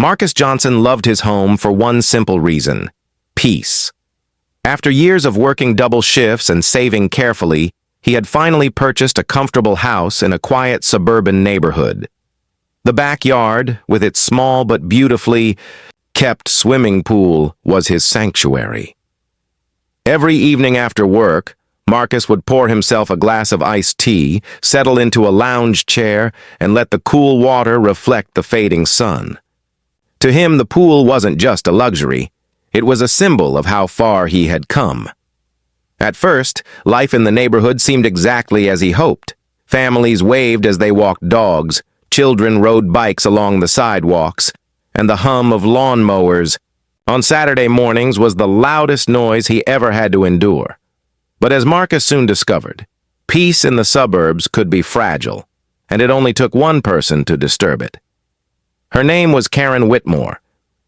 Marcus Johnson loved his home for one simple reason: peace. After years of working double shifts and saving carefully, he had finally purchased a comfortable house in a quiet suburban neighborhood. The backyard, with its small but beautifully kept swimming pool, was his sanctuary. Every evening after work, Marcus would pour himself a glass of iced tea, settle into a lounge chair, and let the cool water reflect the fading sun. To him, the pool wasn't just a luxury. It was a symbol of how far he had come. At first, life in the neighborhood seemed exactly as he hoped. Families waved as they walked dogs, children rode bikes along the sidewalks, and the hum of lawnmowers on Saturday mornings was the loudest noise he ever had to endure. But as Marcus soon discovered, peace in the suburbs could be fragile, and it only took one person to disturb it. Her name was Karen Whitmore.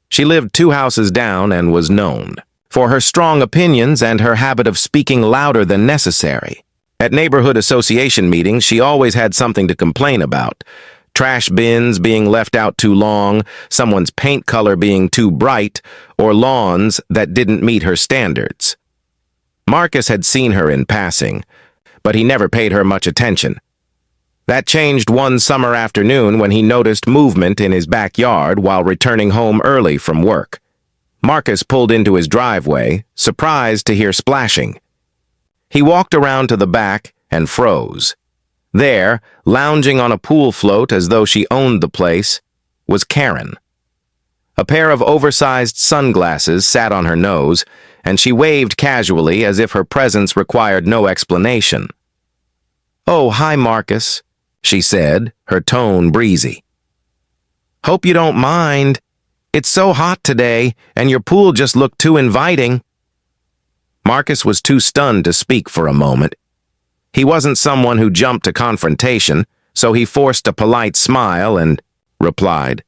She lived 2 houses down and was known for her strong opinions and her habit of speaking louder than necessary. At neighborhood association meetings, she always had something to complain about: trash bins being left out too long, someone's paint color being too bright, or lawns that didn't meet her standards. Marcus had seen her in passing, but he never paid her much attention. That changed one summer afternoon when he noticed movement in his backyard while returning home early from work. Marcus pulled into his driveway, surprised to hear splashing. He walked around to the back and froze. There, lounging on a pool float as though she owned the place, was Karen. A pair of oversized sunglasses sat on her nose, and she waved casually as if her presence required no explanation. "Oh, hi, Marcus," she said, her tone breezy. "Hope you don't mind. It's so hot today, and your pool just looked too inviting." Marcus was too stunned to speak for a moment. He wasn't someone who jumped to confrontation, so he forced a polite smile and replied,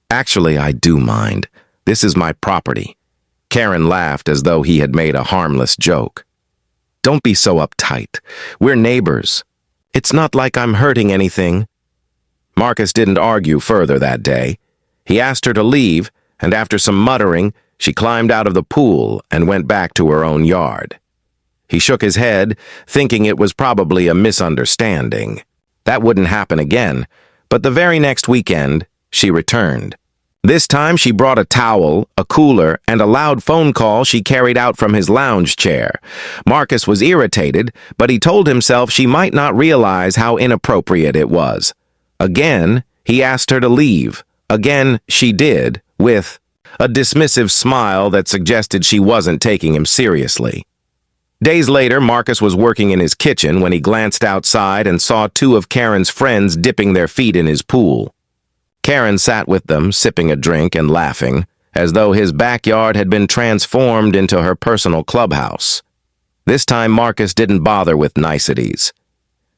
"Actually, I do mind. This is my property." Karen laughed as though he had made a harmless joke. "Don't be so uptight. We're neighbors. It's not like I'm hurting anything." Marcus didn't argue further that day. He asked her to leave, and after some muttering, she climbed out of the pool and went back to her own yard. He shook his head, thinking it was probably a misunderstanding. That wouldn't happen again, but the very next weekend, she returned. This time she brought a towel, a cooler, and a loud phone call she carried out from his lounge chair. Marcus was irritated, but he told himself she might not realize how inappropriate it was. Again, he asked her to leave. Again, she did, with a dismissive smile that suggested she wasn't taking him seriously. Days later, Marcus was working in his kitchen when he glanced outside and saw 2 of Karen's friends dipping their feet in his pool. Karen sat with them, sipping a drink and laughing, as though his backyard had been transformed into her personal clubhouse. This time, Marcus didn't bother with niceties.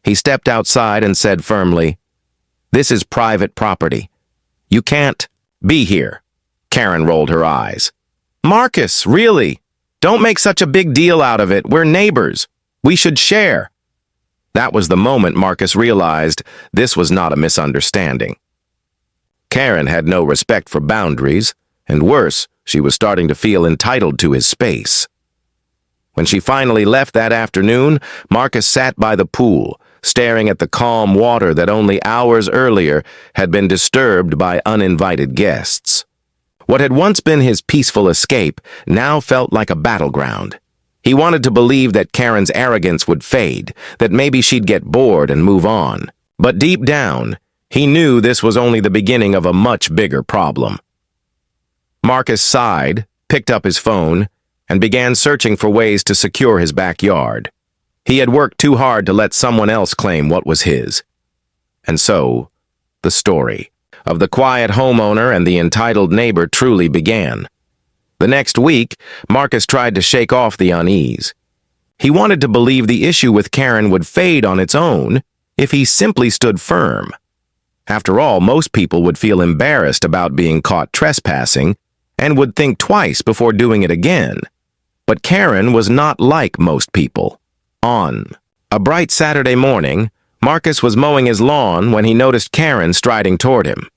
He stepped outside and said firmly, "This is private property. You can't be here." Karen rolled her eyes. "Marcus, really? Don't make such a big deal out of it. We're neighbors. We should share." That was the moment Marcus realized this was not a misunderstanding. Karen had no respect for boundaries, and worse, she was starting to feel entitled to his space. When she finally left that afternoon, Marcus sat by the pool, staring at the calm water that only hours earlier had been disturbed by uninvited guests. What had once been his peaceful escape now felt like a battleground. He wanted to believe that Karen's arrogance would fade, that maybe she'd get bored and move on. But deep down, he knew this was only the beginning of a much bigger problem. Marcus sighed, picked up his phone, and began searching for ways to secure his backyard. He had worked too hard to let someone else claim what was his. And so, the story of the quiet homeowner and the entitled neighbor truly began. The next week, Marcus tried to shake off the unease. He wanted to believe the issue with Karen would fade on its own if he simply stood firm. After all, most people would feel embarrassed about being caught trespassing and would think twice before doing it again. But Karen was not like most people. On a bright Saturday morning, Marcus was mowing his lawn when he noticed Karen striding toward him.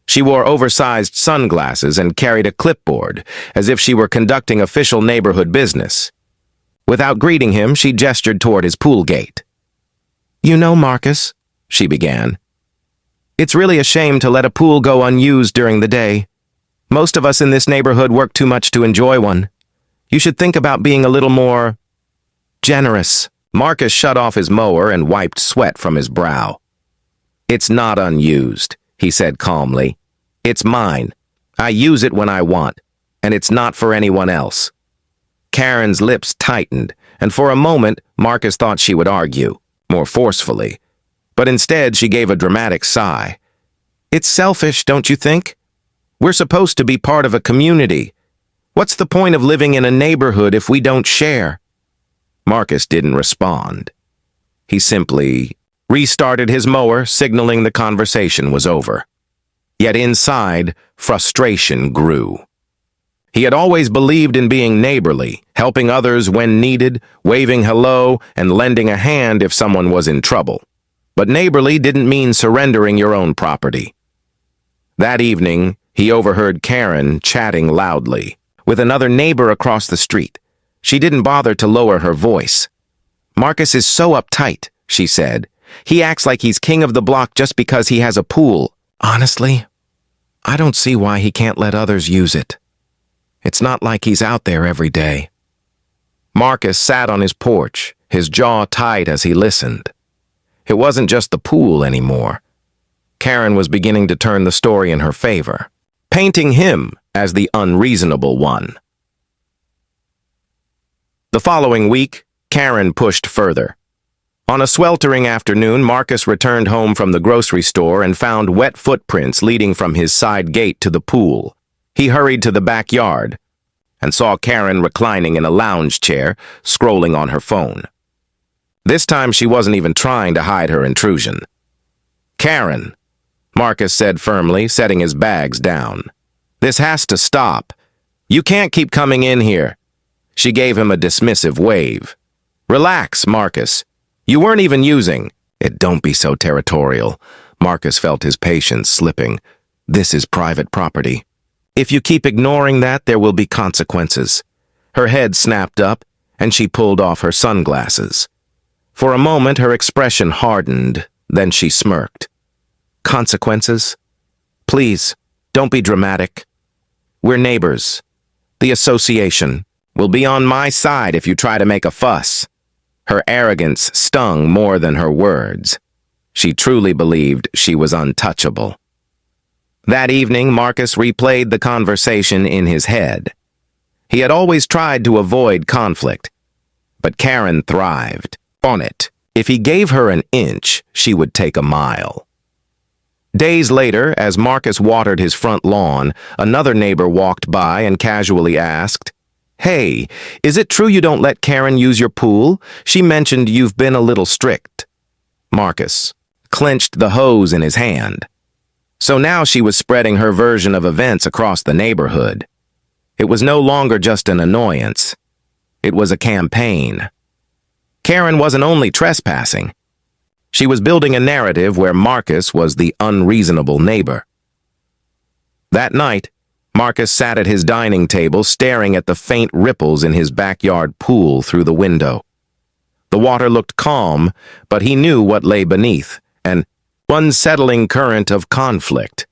She wore oversized sunglasses and carried a clipboard, as if she were conducting official neighborhood business. Without greeting him, she gestured toward his pool gate. "You know, Marcus," she began, "it's really a shame to let a pool go unused during the day. Most of us in this neighborhood work too much to enjoy one. You should think about being a little more generous." Marcus shut off his mower and wiped sweat from his brow. "It's not unused," he said calmly. "It's mine. I use it when I want, and it's not for anyone else." Karen's lips tightened, and for a moment Marcus thought she would argue, more forcefully. But instead she gave a dramatic sigh. "It's selfish, don't you think? We're supposed to be part of a community. What's the point of living in a neighborhood if we don't share?" Marcus didn't respond. He simply restarted his mower, signaling the conversation was over. Yet inside, frustration grew. He had always believed in being neighborly, helping others when needed, waving hello, and lending a hand if someone was in trouble. But neighborly didn't mean surrendering your own property. That evening, he overheard Karen chatting loudly with another neighbor across the street. She didn't bother to lower her voice. "Marcus is so uptight," she said. "He acts like he's king of the block just because he has a pool. Honestly, I don't see why he can't let others use it. It's not like he's out there every day." Marcus sat on his porch, his jaw tight as he listened. It wasn't just the pool anymore. Karen was beginning to turn the story in her favor, painting him as the unreasonable one. The following week, Karen pushed further. On a sweltering afternoon, Marcus returned home from the grocery store and found wet footprints leading from his side gate to the pool. He hurried to the backyard and saw Karen reclining in a lounge chair, scrolling on her phone. This time she wasn't even trying to hide her intrusion. "Karen," Marcus said firmly, setting his bags down. "This has to stop. You can't keep coming in here." She gave him a dismissive wave. "Relax, Marcus. You weren't even using it." "Don't be so territorial." Marcus felt his patience slipping. "This is private property. If you keep ignoring that, there will be consequences." Her head snapped up, and she pulled off her sunglasses. For a moment, her expression hardened, then she smirked. "Consequences? Please, don't be dramatic. We're neighbors. The association will be on my side if you try to make a fuss." Her arrogance stung more than her words. She truly believed she was untouchable. That evening, Marcus replayed the conversation in his head. He had always tried to avoid conflict, but Karen thrived on it. If he gave her an inch, she would take a mile. Days later, as Marcus watered his front lawn, another neighbor walked by and casually asked, "Hey, is it true you don't let Karen use your pool? She mentioned you've been a little strict." Marcus clenched the hose in his hand. So now she was spreading her version of events across the neighborhood. It was no longer just an annoyance. It was a campaign. Karen wasn't only trespassing. She was building a narrative where Marcus was the unreasonable neighbor. That night, Marcus sat at his dining table staring at the faint ripples in his backyard pool through the window. The water looked calm, but he knew what lay beneath, an unsettling current of conflict.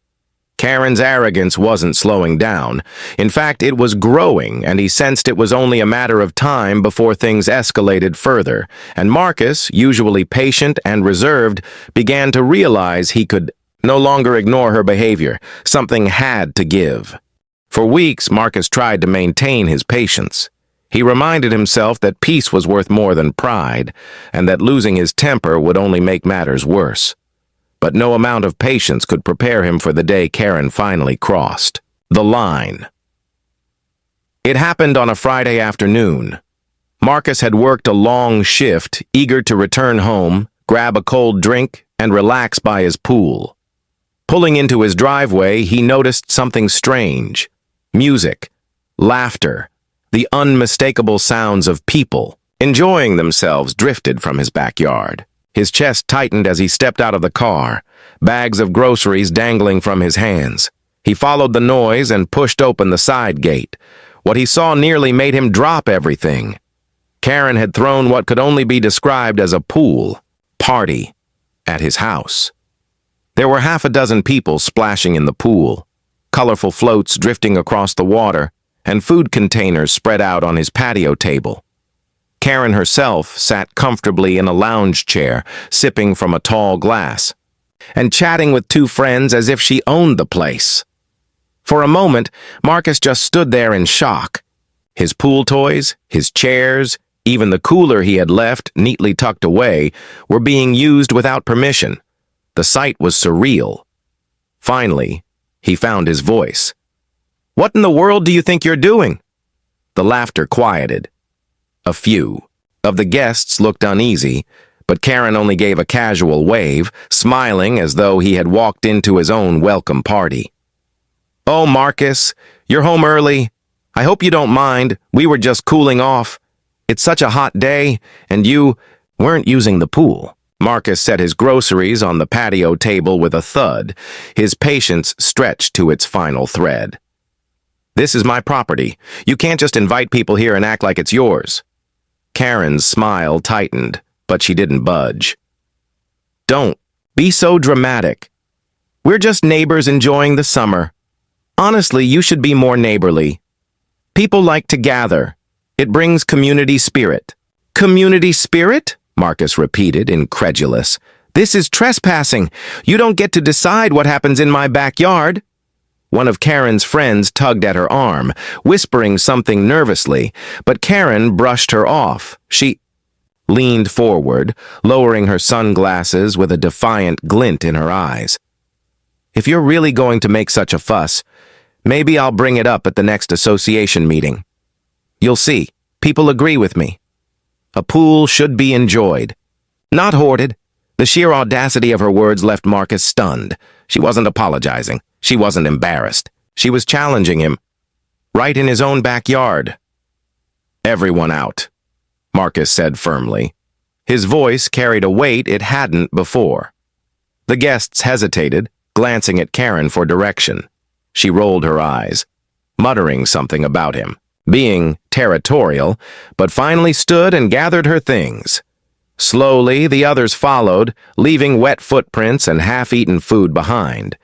Karen's arrogance wasn't slowing down. In fact, it was growing, and he sensed it was only a matter of time before things escalated further, and Marcus, usually patient and reserved, began to realize he could no longer ignore her behavior. Something had to give. For weeks, Marcus tried to maintain his patience. He reminded himself that peace was worth more than pride, and that losing his temper would only make matters worse. But no amount of patience could prepare him for the day Karen finally crossed the line. It happened on a Friday afternoon. Marcus had worked a long shift, eager to return home, grab a cold drink, and relax by his pool. Pulling into his driveway, he noticed something strange. Music, laughter, the unmistakable sounds of people enjoying themselves drifted from his backyard. His chest tightened as he stepped out of the car. bags of groceries dangling from his hands. He followed the noise and pushed open the side gate. What he saw nearly made him drop everything. Karen had thrown what could only be described as a pool party at his house. There were half a dozen people splashing in the pool, colorful floats drifting across the water, and food containers spread out on his patio table. Karen herself sat comfortably in a lounge chair, sipping from a tall glass, and chatting with two friends as if she owned the place. For a moment, Marcus just stood there in shock. His pool toys, his chairs, even the cooler he had left neatly tucked away, were being used without permission. The sight was surreal. Finally, he found his voice. "What in the world do you think you're doing?" The laughter quieted. A few of the guests looked uneasy, but Karen only gave a casual wave, smiling as though he had walked into his own welcome party. "Oh, Marcus, you're home early. I hope you don't mind. We were just cooling off. It's such a hot day, and you weren't using the pool." Marcus set his groceries on the patio table with a thud, his patience stretched to its final thread. "This is my property. You can't just invite people here and act like it's yours." Karen's smile tightened, but she didn't budge. "Don't be so dramatic. We're just neighbors enjoying the summer. Honestly, you should be more neighborly. People like to gather. It brings community spirit." "Community spirit?" Marcus repeated, incredulous. "This is trespassing. You don't get to decide what happens in my backyard." One of Karen's friends tugged at her arm, whispering something nervously, but Karen brushed her off. She leaned forward, lowering her sunglasses with a defiant glint in her eyes. "If you're really going to make such a fuss, maybe I'll bring it up at the next association meeting. You'll see, people agree with me. A pool should be enjoyed, not hoarded." The sheer audacity of her words left Marcus stunned. She wasn't apologizing. She wasn't embarrassed. She was challenging him, right in his own backyard. "Everyone out," Marcus said firmly. His voice carried a weight it hadn't before. The guests hesitated, glancing at Karen for direction. She rolled her eyes, muttering something about him being territorial, but finally stood and gathered her things. Slowly, the others followed, leaving wet footprints and half-eaten food behind.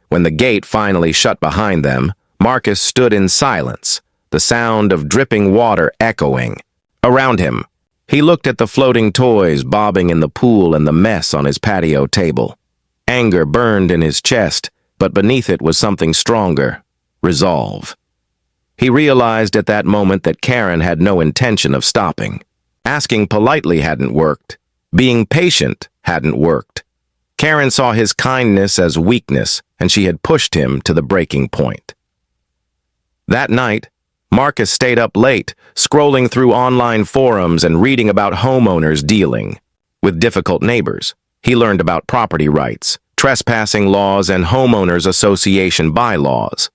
When the gate finally shut behind them, Marcus stood in silence, the sound of dripping water echoing around him. He looked at the floating toys bobbing in the pool and the mess on his patio table. Anger burned in his chest, but beneath it was something stronger, resolve. He realized at that moment that Karen had no intention of stopping. Asking politely hadn't worked. Being patient hadn't worked. Karen saw his kindness as weakness, and she had pushed him to the breaking point. That night, Marcus stayed up late, scrolling through online forums and reading about homeowners dealing with difficult neighbors. He learned about property rights, trespassing laws, and homeowners association bylaws.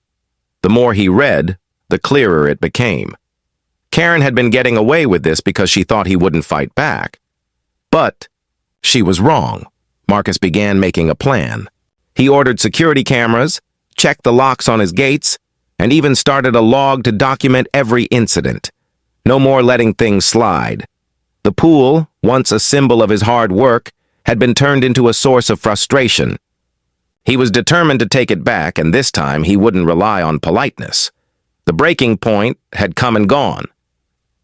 The more he read, the clearer it became. Karen had been getting away with this because she thought he wouldn't fight back. But she was wrong. Marcus began making a plan. He ordered security cameras, checked the locks on his gates, and even started a log to document every incident. No more letting things slide. The pool, once a symbol of his hard work, had been turned into a source of frustration. He was determined to take it back, and this time he wouldn't rely on politeness. The breaking point had come and gone.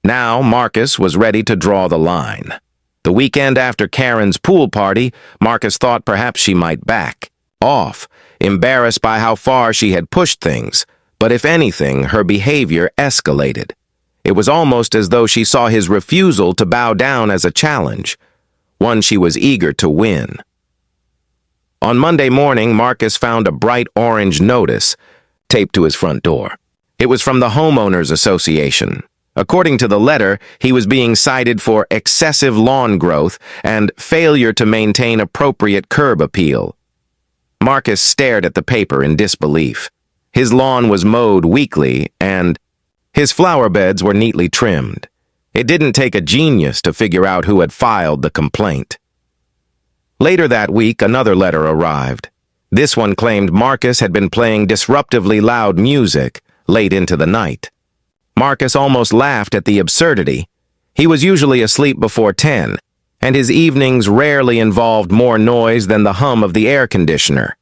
Now Marcus was ready to draw the line. The weekend after Karen's pool party, Marcus thought perhaps she might back off, embarrassed by how far she had pushed things. But if anything, her behavior escalated. It was almost as though she saw his refusal to bow down as a challenge, one she was eager to win. On Monday morning, Marcus found a bright orange notice taped to his front door. It was from the Homeowners Association. According to the letter, he was being cited for excessive lawn growth and failure to maintain appropriate curb appeal. Marcus stared at the paper in disbelief. His lawn was mowed weekly, and his flower beds were neatly trimmed. It didn't take a genius to figure out who had filed the complaint. Later that week, another letter arrived. This one claimed Marcus had been playing disruptively loud music late into the night. Marcus almost laughed at the absurdity. He was usually asleep before 10, and his evenings rarely involved more noise than the hum of the air conditioner.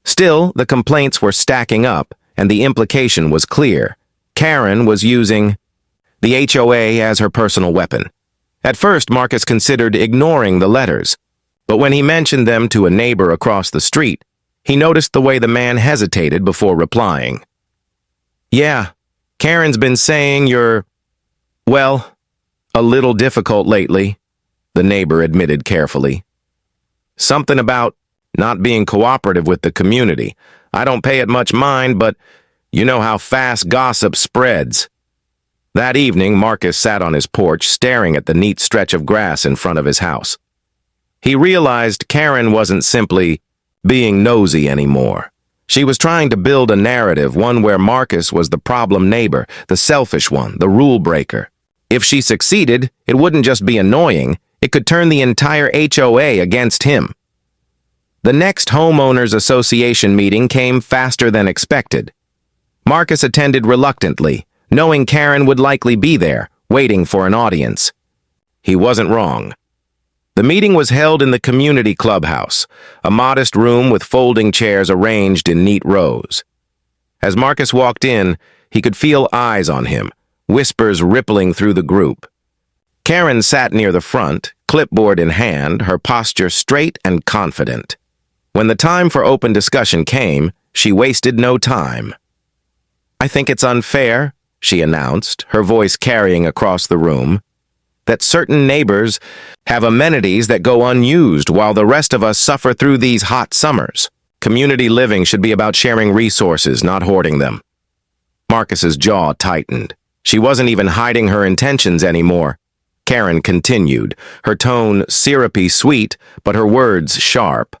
Still, the complaints were stacking up, and the implication was clear. Karen was using the HOA as her personal weapon. At first, Marcus considered ignoring the letters, but when he mentioned them to a neighbor across the street, he noticed the way the man hesitated before replying. "Yeah, Karen's been saying you're, well, a little difficult lately," the neighbor admitted carefully. "Something about not being cooperative with the community. I don't pay it much mind, but you know how fast gossip spreads." That evening, Marcus sat on his porch staring at the neat stretch of grass in front of his house. He realized Karen wasn't simply being nosy anymore. She was trying to build a narrative, one where Marcus was the problem neighbor, the selfish one, the rule breaker. If she succeeded, it wouldn't just be annoying, it could turn the entire HOA against him. The next homeowners association meeting came faster than expected. Marcus attended reluctantly, knowing Karen would likely be there, waiting for an audience. He wasn't wrong. The meeting was held in the community clubhouse, a modest room with folding chairs arranged in neat rows. As Marcus walked in, he could feel eyes on him, whispers rippling through the group. Karen sat near the front, clipboard in hand, her posture straight and confident. When the time for open discussion came, she wasted no time. "I think it's unfair," she announced, her voice carrying across the room, "that certain neighbors have amenities that go unused while the rest of us suffer through these hot summers. Community living should be about sharing resources, not hoarding them." Marcus's jaw tightened. She wasn't even hiding her intentions anymore. Karen continued, her tone syrupy sweet, but her words sharp.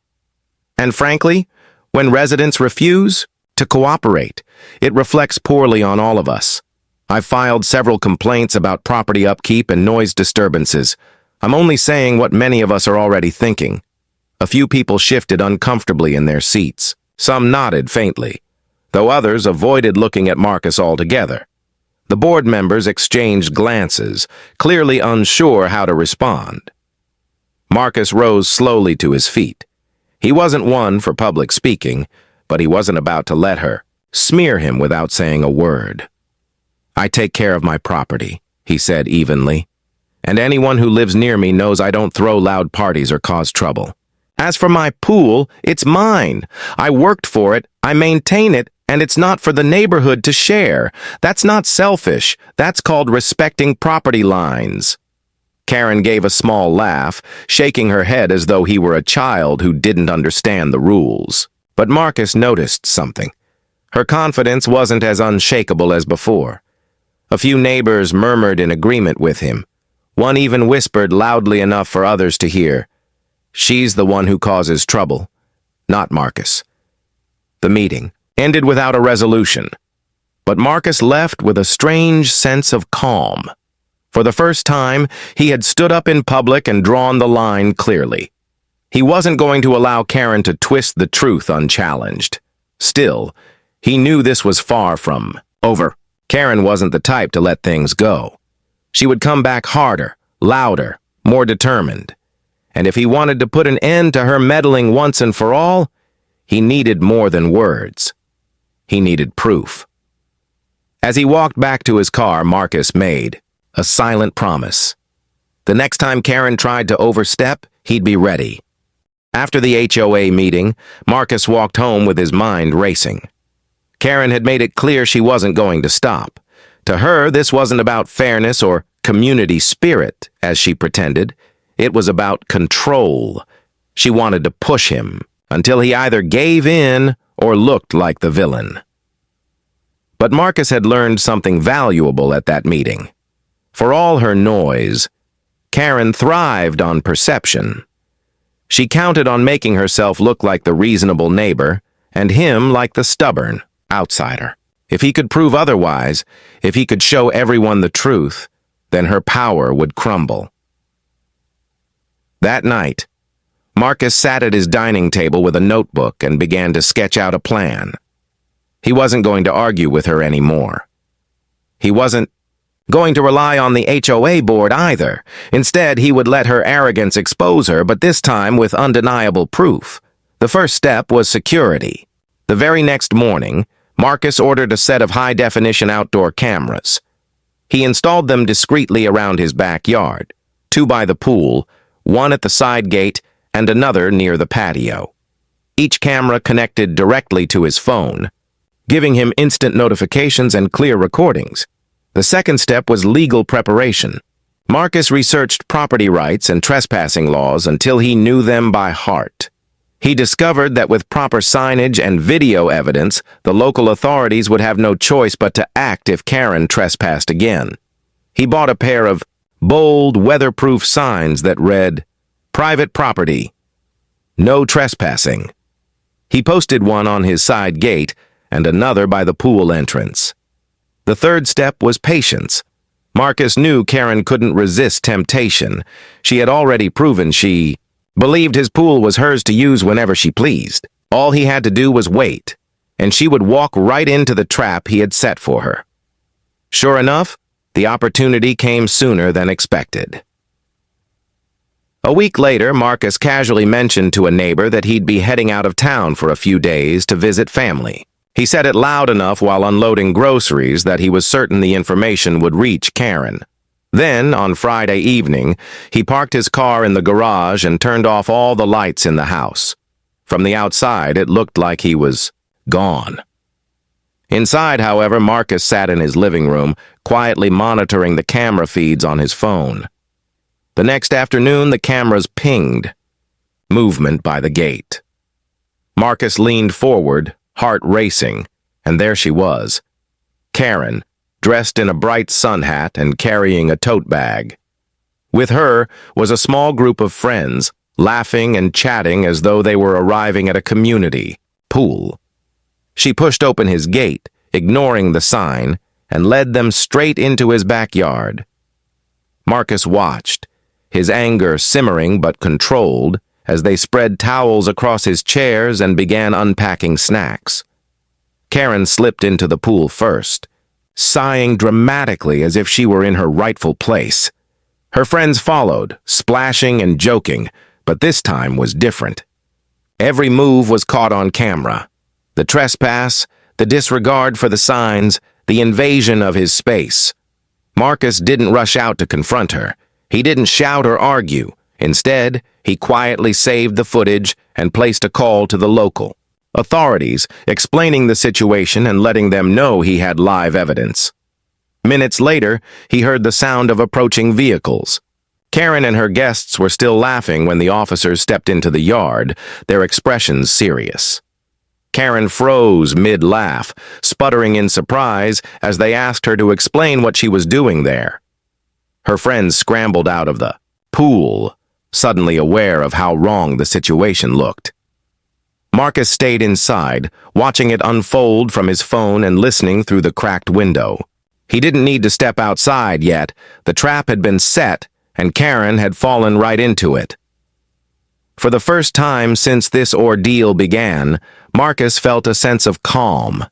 "And frankly, when residents refuse to cooperate, it reflects poorly on all of us. I've filed several complaints about property upkeep and noise disturbances. I'm only saying what many of us are already thinking." A few people shifted uncomfortably in their seats. Some nodded faintly, though others avoided looking at Marcus altogether. The board members exchanged glances, clearly unsure how to respond. Marcus rose slowly to his feet. He wasn't one for public speaking, but he wasn't about to let her smear him without saying a word. "I take care of my property," he said evenly, "and anyone who lives near me knows I don't throw loud parties or cause trouble. As for my pool, it's mine. I worked for it, I maintain it, and it's not for the neighborhood to share. That's not selfish. That's called respecting property lines." Karen gave a small laugh, shaking her head as though he were a child who didn't understand the rules. But Marcus noticed something. Her confidence wasn't as unshakable as before. A few neighbors murmured in agreement with him. One even whispered loudly enough for others to hear, "She's the one who causes trouble, not Marcus." The meeting ended without a resolution, but Marcus left with a strange sense of calm. For the first time, he had stood up in public and drawn the line clearly. He wasn't going to allow Karen to twist the truth unchallenged. Still, he knew this was far from over. Karen wasn't the type to let things go. She would come back harder, louder, more determined. And if he wanted to put an end to her meddling once and for all, he needed more than words. He needed proof. As he walked back to his car, Marcus made a silent promise. The next time Karen tried to overstep, he'd be ready. After the HOA meeting, Marcus walked home with his mind racing. Karen had made it clear she wasn't going to stop. To her, this wasn't about fairness or community spirit, as she pretended. It was about control. She wanted to push him until he either gave in or looked like the villain. But Marcus had learned something valuable at that meeting. For all her noise, Karen thrived on perception. She counted on making herself look like the reasonable neighbor and him like the stubborn outsider. If he could prove otherwise, if he could show everyone the truth, then her power would crumble. That night, Marcus sat at his dining table with a notebook and began to sketch out a plan. He wasn't going to argue with her anymore. He wasn't going to rely on the HOA board either. Instead, he would let her arrogance expose her, but this time with undeniable proof. The first step was security. The very next morning, Marcus ordered a set of high-definition outdoor cameras. He installed them discreetly around his backyard, 2 by the pool, 1 at the side gate, and another near the patio. Each camera connected directly to his phone, giving him instant notifications and clear recordings. The second step was legal preparation. Marcus researched property rights and trespassing laws until he knew them by heart. He discovered that with proper signage and video evidence, the local authorities would have no choice but to act if Karen trespassed again. He bought a pair of bold, weatherproof signs that read, "Private property. No trespassing." He posted one on his side gate and another by the pool entrance. The third step was patience. Marcus knew Karen couldn't resist temptation. She had already proven she believed his pool was hers to use whenever she pleased. All he had to do was wait, and she would walk right into the trap he had set for her. Sure enough, the opportunity came sooner than expected. A week later, Marcus casually mentioned to a neighbor that he'd be heading out of town for a few days to visit family. He said it loud enough while unloading groceries that he was certain the information would reach Karen. Then, on Friday evening, he parked his car in the garage and turned off all the lights in the house. From the outside, it looked like he was gone. Inside, however, Marcus sat in his living room, quietly monitoring the camera feeds on his phone. The next afternoon, the cameras pinged. Movement by the gate. Marcus leaned forward, heart racing, and there she was. Karen, dressed in a bright sun hat and carrying a tote bag. With her was a small group of friends, laughing and chatting as though they were arriving at a community pool. She pushed open his gate, ignoring the sign, and led them straight into his backyard. Marcus watched, his anger simmering but controlled, as they spread towels across his chairs and began unpacking snacks. Karen slipped into the pool first, sighing dramatically as if she were in her rightful place. Her friends followed, splashing and joking, but this time was different. Every move was caught on camera. The trespass, the disregard for the signs, the invasion of his space. Marcus didn't rush out to confront her. He didn't shout or argue. Instead, he quietly saved the footage and placed a call to the local authorities, explaining the situation and letting them know he had live evidence. Minutes later, he heard the sound of approaching vehicles. Karen and her guests were still laughing when the officers stepped into the yard, their expressions serious. Karen froze mid-laugh, sputtering in surprise as they asked her to explain what she was doing there. Her friends scrambled out of the pool, suddenly aware of how wrong the situation looked. Marcus stayed inside, watching it unfold from his phone and listening through the cracked window. He didn't need to step outside yet. The trap had been set, and Karen had fallen right into it. For the first time since this ordeal began, Marcus felt a sense of calm.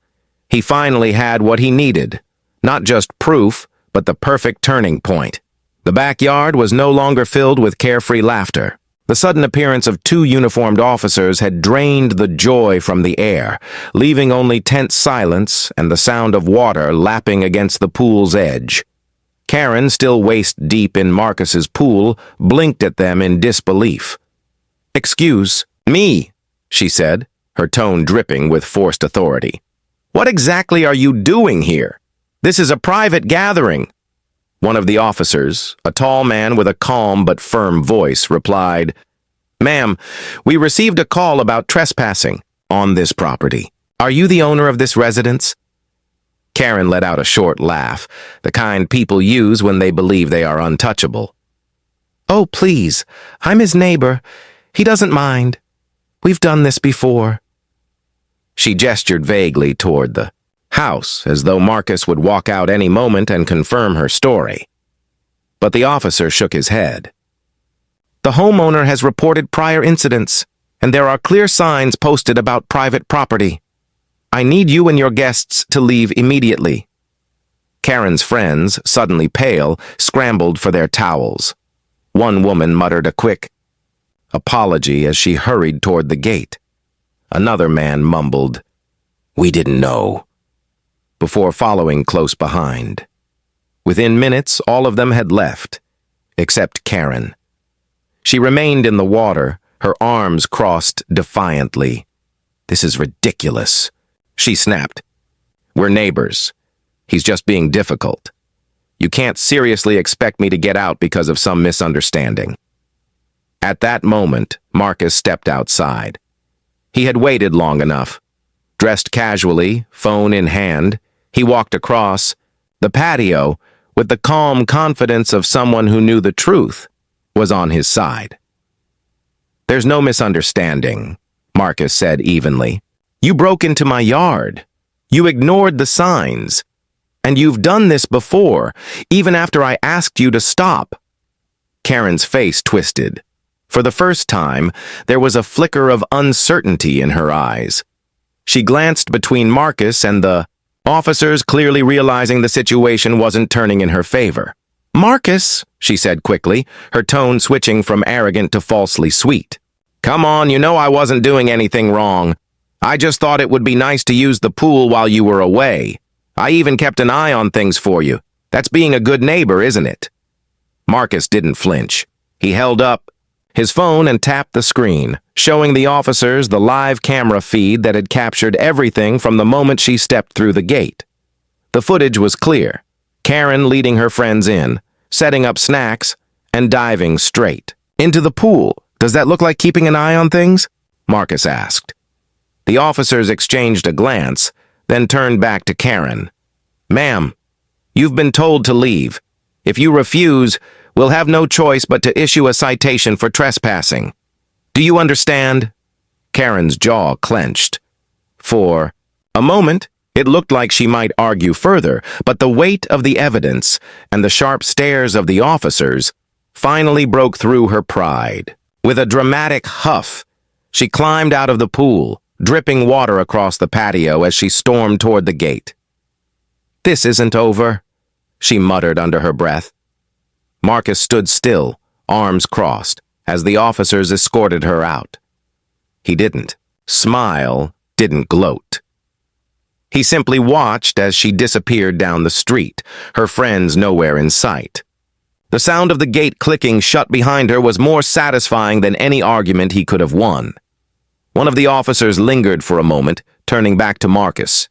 He finally had what he needed, not just proof, but the perfect turning point. The backyard was no longer filled with carefree laughter. The sudden appearance of 2 uniformed officers had drained the joy from the air, leaving only tense silence and the sound of water lapping against the pool's edge. Karen, still waist-deep in Marcus's pool, blinked at them in disbelief. "Excuse me," she said, her tone dripping with forced authority. "What exactly are you doing here? This is a private gathering." One of the officers, a tall man with a calm but firm voice, replied, "Ma'am, we received a call about trespassing on this property. Are you the owner of this residence?" Karen let out a short laugh, the kind people use when they believe they are untouchable. "Oh, please, I'm his neighbor. He doesn't mind. We've done this before." She gestured vaguely toward the house, as though Marcus would walk out any moment and confirm her story. But the officer shook his head. The homeowner has reported prior incidents, and there are clear signs posted about private property. I need you and your guests to leave immediately." Karen's friends, suddenly pale, scrambled for their towels. One woman muttered a quick apology as she hurried toward the gate. Another man mumbled, "We didn't know," before following close behind. Within minutes, all of them had left, except Karen. She remained in the water, her arms crossed defiantly. "This is ridiculous," she snapped. "We're neighbors. He's just being difficult. You can't seriously expect me to get out because of some misunderstanding." At that moment, Marcus stepped outside. He had waited long enough. Dressed casually, phone in hand, he walked across the patio with the calm confidence of someone who knew the truth was on his side. "There's no misunderstanding," Marcus said evenly. "You broke into my yard. You ignored the signs. And you've done this before, even after I asked you to stop." Karen's face twisted. For the first time, there was a flicker of uncertainty in her eyes. She glanced between Marcus and the officers, clearly realizing the situation wasn't turning in her favor. "Marcus," she said quickly, her tone switching from arrogant to falsely sweet. "Come on, you know I wasn't doing anything wrong. I just thought it would be nice to use the pool while you were away. I even kept an eye on things for you. That's being a good neighbor, isn't it?" Marcus didn't flinch. He held up his phone and tapped the screen, showing the officers the live camera feed that had captured everything from the moment she stepped through the gate. The footage was clear. Karen leading her friends in, setting up snacks, and diving straight into the pool. "Does that look like keeping an eye on things?" Marcus asked. The officers exchanged a glance, then turned back to Karen. "Ma'am, you've been told to leave. If you refuse, we'll have no choice but to issue a citation for trespassing. Do you understand?" Karen's jaw clenched. For a moment, it looked like she might argue further, but the weight of the evidence and the sharp stares of the officers finally broke through her pride. With a dramatic huff, she climbed out of the pool, dripping water across the patio as she stormed toward the gate. "This isn't over," she muttered under her breath. Marcus stood still, arms crossed, as the officers escorted her out. He didn't smile, didn't gloat. He simply watched as she disappeared down the street, her friends nowhere in sight. The sound of the gate clicking shut behind her was more satisfying than any argument he could have won. One of the officers lingered for a moment, turning back to Marcus.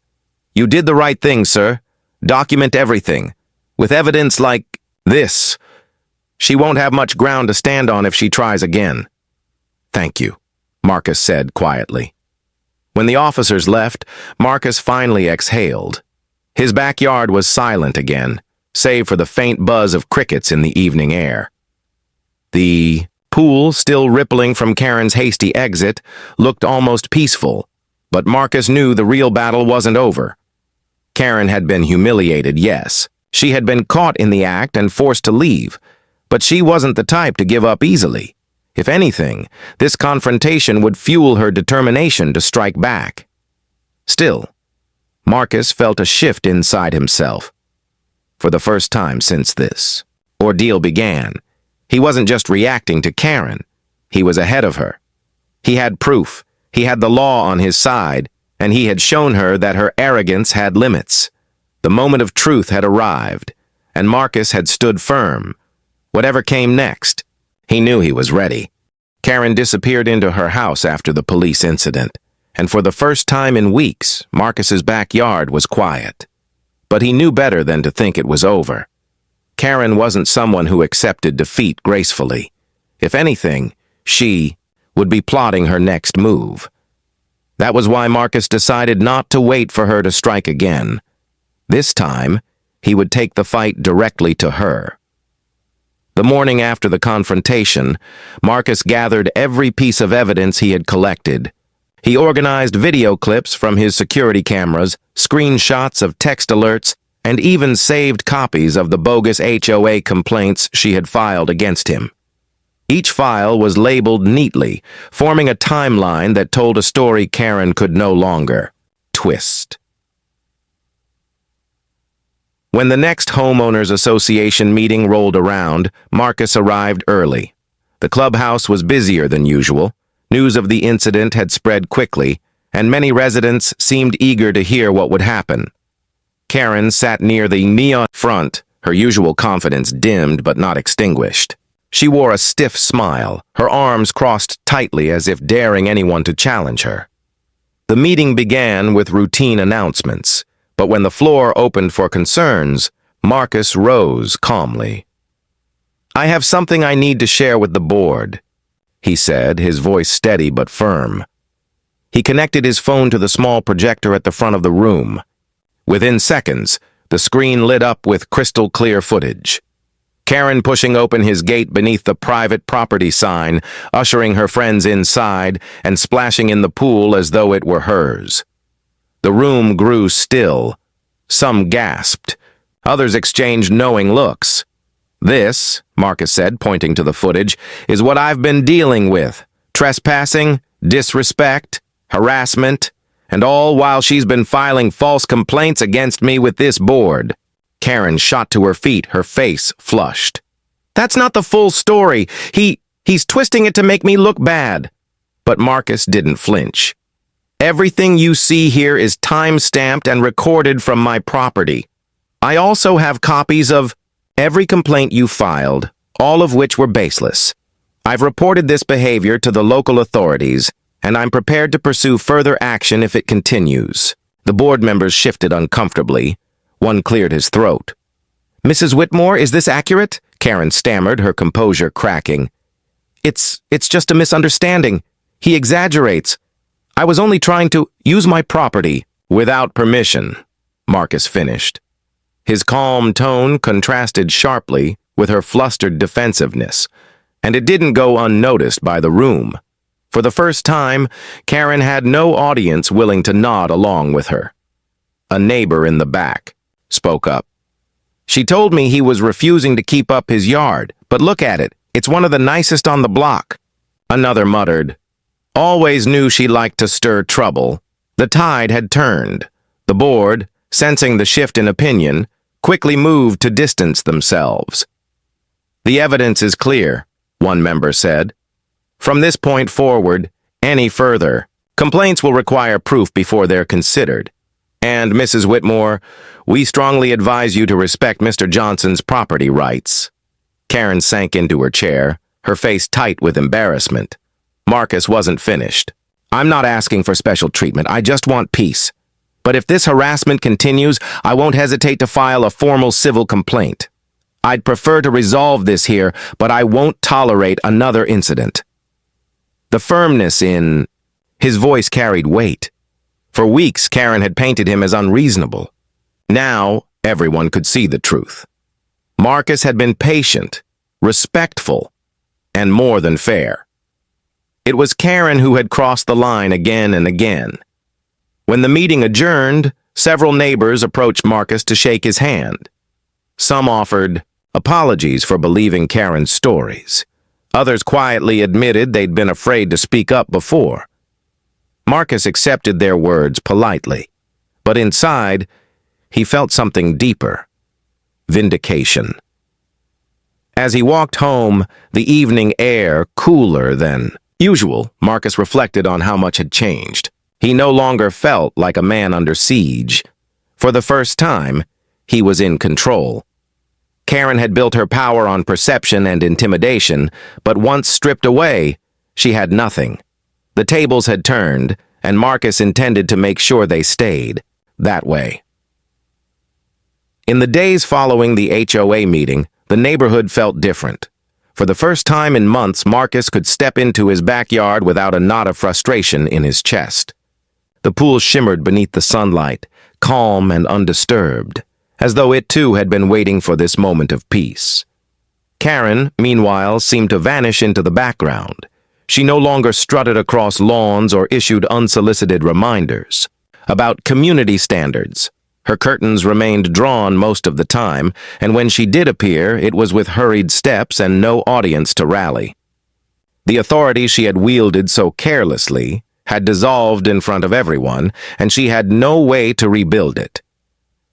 "You did the right thing, sir. Document everything. With evidence like this, she won't have much ground to stand on if she tries again." "Thank you," Marcus said quietly. When the officers left, Marcus finally exhaled. His backyard was silent again, save for the faint buzz of crickets in the evening air. The pool, still rippling from Karen's hasty exit, looked almost peaceful, but Marcus knew the real battle wasn't over. Karen had been humiliated, yes. She had been caught in the act and forced to leave, but she wasn't the type to give up easily. If anything, this confrontation would fuel her determination to strike back. Still, Marcus felt a shift inside himself. For the first time since this ordeal began, he wasn't just reacting to Karen. He was ahead of her. He had proof. He had the law on his side, and he had shown her that her arrogance had limits. The moment of truth had arrived, and Marcus had stood firm. Whatever came next, he knew he was ready. Karen disappeared into her house after the police incident, and for the first time in weeks, Marcus's backyard was quiet. But he knew better than to think it was over. Karen wasn't someone who accepted defeat gracefully. If anything, she would be plotting her next move. That was why Marcus decided not to wait for her to strike again. This time, he would take the fight directly to her. The morning after the confrontation, Marcus gathered every piece of evidence he had collected. He organized video clips from his security cameras, screenshots of text alerts, and even saved copies of the bogus HOA complaints she had filed against him. Each file was labeled neatly, forming a timeline that told a story Karen could no longer twist. When the next homeowners association meeting rolled around, Marcus arrived early. The clubhouse was busier than usual. News of the incident had spread quickly, and many residents seemed eager to hear what would happen. Karen sat near the neon front, her usual confidence dimmed but not extinguished. She wore a stiff smile, her arms crossed tightly as if daring anyone to challenge her. The meeting began with routine announcements, but when the floor opened for concerns, Marcus rose calmly. "I have something I need to share with the board," he said, his voice steady but firm. He connected his phone to the small projector at the front of the room. Within seconds, the screen lit up with crystal-clear footage. Karen pushing open his gate beneath the private property sign, ushering her friends inside and splashing in the pool as though it were hers. The room grew still. Some gasped. Others exchanged knowing looks. "This," Marcus said, pointing to the footage, "is what I've been dealing with. Trespassing, disrespect, harassment, and all while she's been filing false complaints against me with this board." Karen shot to her feet, her face flushed. "That's not the full story. He's twisting it to make me look bad." But Marcus didn't flinch. "Everything you see here is time-stamped and recorded from my property. I also have copies of every complaint you filed, all of which were baseless. I've reported this behavior to the local authorities, and I'm prepared to pursue further action if it continues." The board members shifted uncomfortably. One cleared his throat. "Mrs. Whitmore, is this accurate?" Karen stammered, her composure cracking. It's just a misunderstanding. He exaggerates. I was only trying to use my property." "Without permission," Marcus finished. His calm tone contrasted sharply with her flustered defensiveness, and it didn't go unnoticed by the room. For the first time, Karen had no audience willing to nod along with her. A neighbor in the back spoke up. "She told me he was refusing to keep up his yard, but look at it, it's one of the nicest on the block." Another muttered, "Always knew she liked to stir trouble." The tide had turned. The board, sensing the shift in opinion, quickly moved to distance themselves. "The evidence is clear," one member said. "From this point forward, any further complaints will require proof before they're considered. And, Mrs. Whitmore, we strongly advise you to respect Mr. Johnson's property rights." Karen sank into her chair, her face tight with embarrassment. Marcus wasn't finished. "I'm not asking for special treatment. I just want peace. But if this harassment continues, I won't hesitate to file a formal civil complaint. I'd prefer to resolve this here, but I won't tolerate another incident." The firmness in his voice carried weight. For weeks, Karen had painted him as unreasonable. Now, everyone could see the truth. Marcus had been patient, respectful, and more than fair. It was Karen who had crossed the line again and again. When the meeting adjourned, several neighbors approached Marcus to shake his hand. Some offered apologies for believing Karen's stories. Others quietly admitted they'd been afraid to speak up before. Marcus accepted their words politely, but inside, he felt something deeper: vindication. As he walked home, the evening air cooler than usual, Marcus reflected on how much had changed. He no longer felt like a man under siege. For the first time, he was in control. Karen had built her power on perception and intimidation, but once stripped away, she had nothing. The tables had turned, and Marcus intended to make sure they stayed that way. In the days following the HOA meeting, the neighborhood felt different. For the first time in months, Marcus could step into his backyard without a knot of frustration in his chest. The pool shimmered beneath the sunlight, calm and undisturbed, as though it too had been waiting for this moment of peace. Karen, meanwhile, seemed to vanish into the background. She no longer strutted across lawns or issued unsolicited reminders about community standards. Her curtains remained drawn most of the time, and when she did appear, it was with hurried steps and no audience to rally. The authority she had wielded so carelessly had dissolved in front of everyone, and she had no way to rebuild it.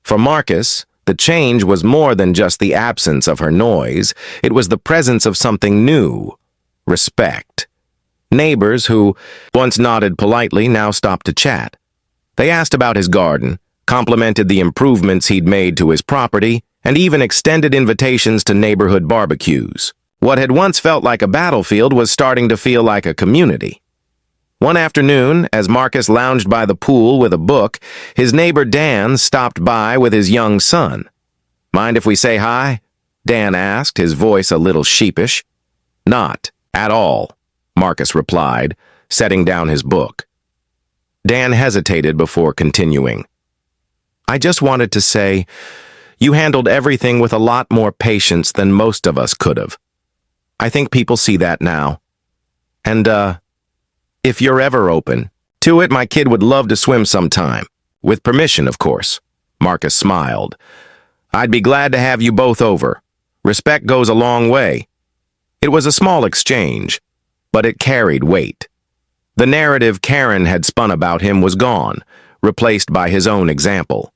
For Marcus, the change was more than just the absence of her noise. It was the presence of something new: respect. Neighbors who once nodded politely now stopped to chat. They asked about his garden, complimented the improvements he'd made to his property, and even extended invitations to neighborhood barbecues. What had once felt like a battlefield was starting to feel like a community. One afternoon, as Marcus lounged by the pool with a book, his neighbor Dan stopped by with his young son. "Mind if we say hi?" Dan asked, his voice a little sheepish. "Not at all," Marcus replied, setting down his book. Dan hesitated before continuing. "I just wanted to say, you handled everything with a lot more patience than most of us could have. I think people see that now. And, if you're ever open to it, my kid would love to swim sometime. With permission, of course." Marcus smiled. "I'd be glad to have you both over. Respect goes a long way." It was a small exchange, but it carried weight. The narrative Karen had spun about him was gone, replaced by his own example.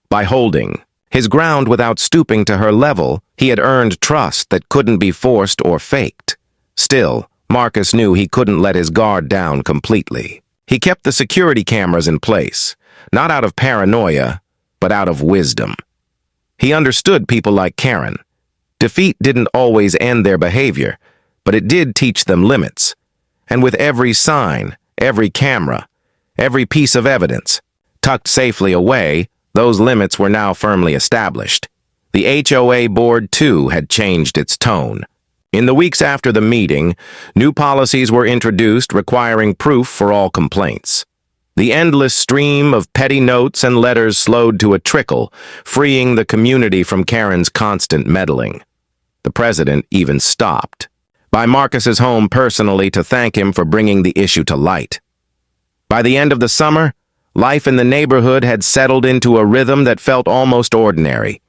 By holding his ground without stooping to her level, he had earned trust that couldn't be forced or faked. Still, Marcus knew he couldn't let his guard down completely. He kept the security cameras in place, not out of paranoia, but out of wisdom. He understood people like Karen. Defeat didn't always end their behavior, but it did teach them limits. And with every sign, every camera, every piece of evidence tucked safely away, those limits were now firmly established. The HOA board, too, had changed its tone. In the weeks after the meeting, new policies were introduced requiring proof for all complaints. The endless stream of petty notes and letters slowed to a trickle, freeing the community from Karen's constant meddling. The president even stopped by Marcus's home personally to thank him for bringing the issue to light. By the end of the summer, life in the neighborhood had settled into a rhythm that felt almost ordinary.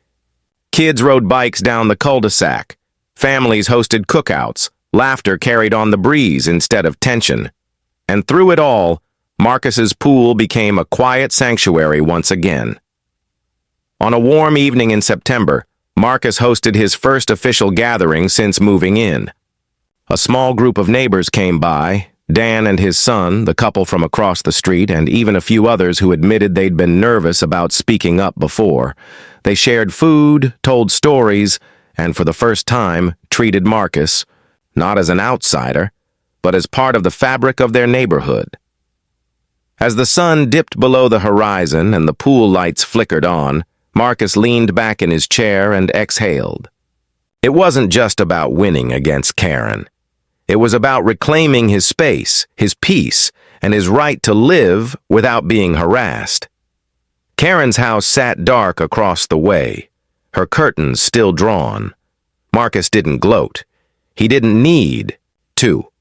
Kids rode bikes down the cul-de-sac. Families hosted cookouts. Laughter carried on the breeze instead of tension. And through it all, Marcus's pool became a quiet sanctuary once again. On a warm evening in September, Marcus hosted his first official gathering since moving in. A small group of neighbors came by, Dan and his son, the couple from across the street, and even a few others who admitted they'd been nervous about speaking up before. They shared food, told stories, and for the first time treated Marcus, not as an outsider, but as part of the fabric of their neighborhood. As the sun dipped below the horizon and the pool lights flickered on, Marcus leaned back in his chair and exhaled. It wasn't just about winning against Karen. It was about reclaiming his space, his peace, and his right to live without being harassed. Karen's house sat dark across the way, her curtains still drawn. Marcus didn't gloat. He didn't need to.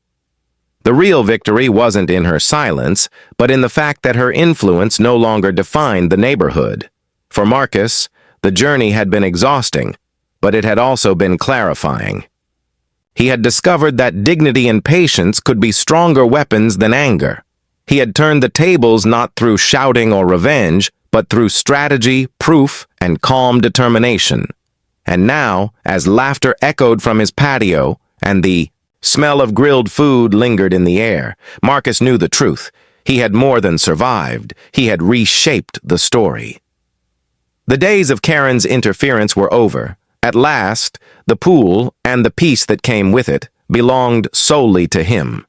The real victory wasn't in her silence, but in the fact that her influence no longer defined the neighborhood. For Marcus, the journey had been exhausting, but it had also been clarifying. He had discovered that dignity and patience could be stronger weapons than anger. He had turned the tables not through shouting or revenge, but through strategy, proof, and calm determination. And now, as laughter echoed from his patio and the smell of grilled food lingered in the air, Marcus knew the truth. He had more than survived. He had reshaped the story. The days of Karen's interference were over. At last, the pool and the peace that came with it belonged solely to him.